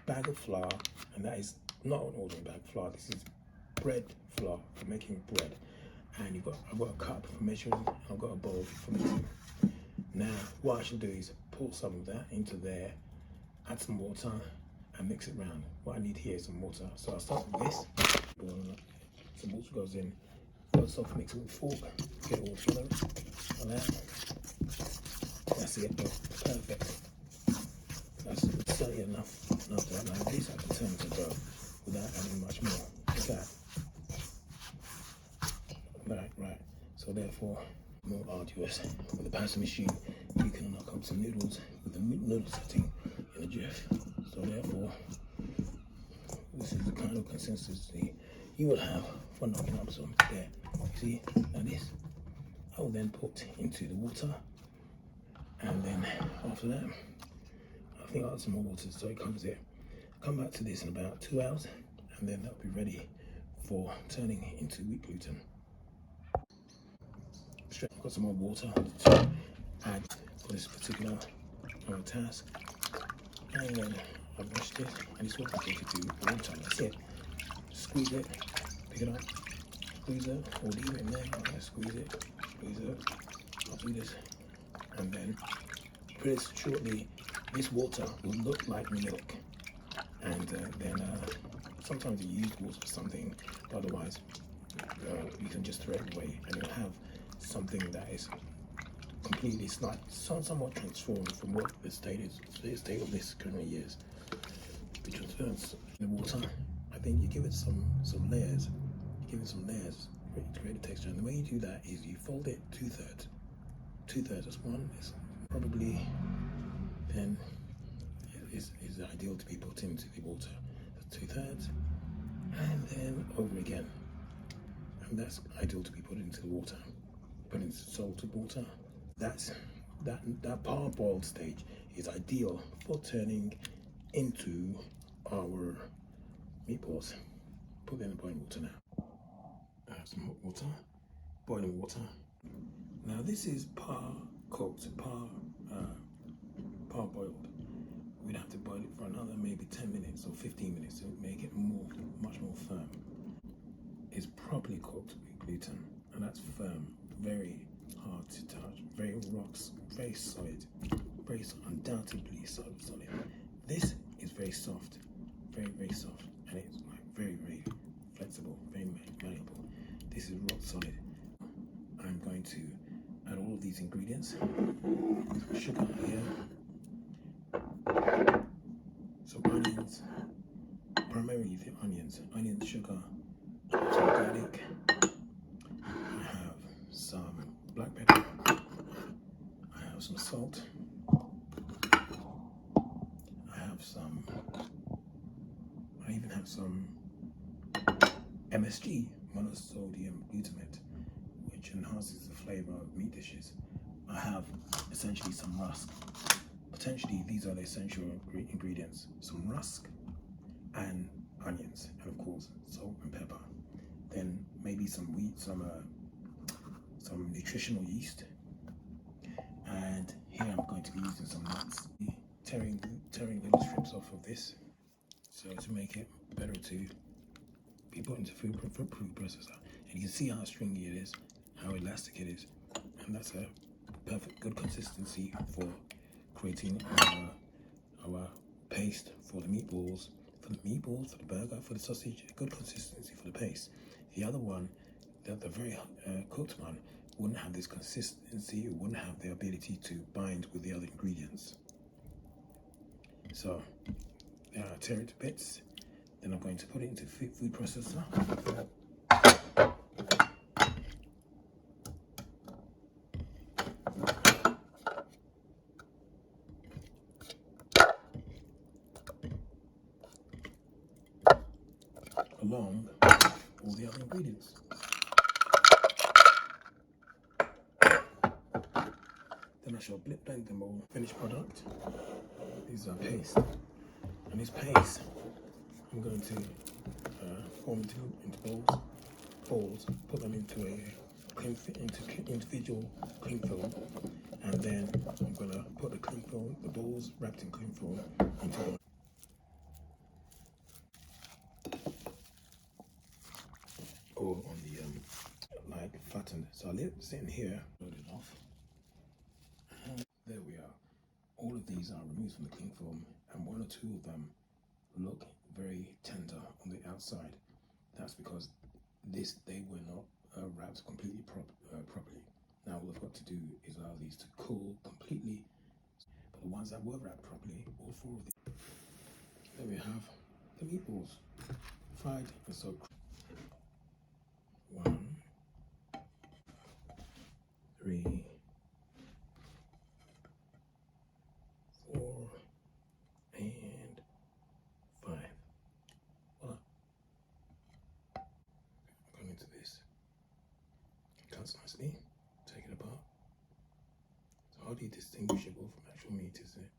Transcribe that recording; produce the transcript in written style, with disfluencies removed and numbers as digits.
bag of flour, and that is not an ordinary bag of flour. This is bread flour for making bread. And I've got a cup for measuring, and I've got a bowl for mixing. Now, what I should do is pour some of that into there, add some water, and mix it round. What I need here is some water. So I'll start with this. Some water goes in. First off, mix it with a fork, get it all together, like that. That's it, perfect. That's certainly enough that like this I can turn it to dough without adding much more. Like that. Right. So therefore, more arduous. With the pasta machine, you can knock up some noodles with the noodle setting in a jiff. So therefore, this is the kind of consistency you will have for knocking up some there. See, like this. I will then put into the water, and then after that, I think I'll add some more water so it covers it. Come back to this in about 2 hours, and then that'll be ready for turning into wheat gluten. I've got some more water to add for this particular task, and then I've washed it, and it's all related to water. That's it. Squeeze it, pick it up, squeeze it, or leave it in there. Okay, squeeze it. I'll do this, and then pretty shortly, this water will look like milk, and then sometimes you use water for something, but otherwise you can just throw it away, and you'll have something that is completely somewhat transformed from what the state of this currently is. The transference in the water, I think you give it some layers. You give it some layers to create a texture, and the way you do that is you fold it 2/3. 2/3 is one. Is probably then is ideal to be put into the water. That's 2/3, and then over again. And that's ideal to be put into the water. Put into salted water. That parboiled stage is ideal for turning into our meatballs. Put them in boiling water now. I have some hot water, boiling water. Now this is par-cooked, par-boiled. We'd have to boil it for another maybe 10 minutes or 15 minutes to make it much more firm. It's properly cooked with gluten, and that's firm, very hard to touch, very solid, undoubtedly solid. This is very soft, very soft, and it's like very flexible, very malleable. This is rock solid. I'm going to add all of these ingredients. Some sugar here, some onions, primarily the onions, sugar, some garlic. I have some black pepper. I have some salt. I even have some MSG, monosodium glutamate, which enhances the flavor of meat dishes. I have essentially some rusk. Potentially, these are the essential ingredients: some rusk and onions, and of course, salt and pepper. Then maybe some wheat, some nutritional yeast. And here I'm going to be using some nuts. Tearing little strips off of this, so to make it better to be put into food processor. And you can see how stringy it is, how elastic it is, and that's a perfect good consistency for creating our paste for the meatballs, for the burger, for the sausage. Good consistency for the paste. The other one, the very cooked one, wouldn't have this consistency. It wouldn't have the ability to bind with the other ingredients. So tear it to bits. Then I'm going to put it into food processor. Along all the other ingredients. Then I shall blend them all. Finished product. These are paste. And this paste, I'm going to form into balls, put them into individual cling film, and then I'm going to put the balls wrapped in cling film into one. flattened. So I let it sit in here, load it off. And there we are. All of these are removed from the cling film, and one or two of them look very tender on the outside. That's because they were not wrapped completely properly. Now all I've got to do is allow these to cool completely. But the ones that were wrapped properly, all four of them. There we have the meatballs, fried and soaked. 1, 3, 4, and 5. Voila. Going into this. Cuts nicely. Take it apart. It's hardly distinguishable from actual meat, is it?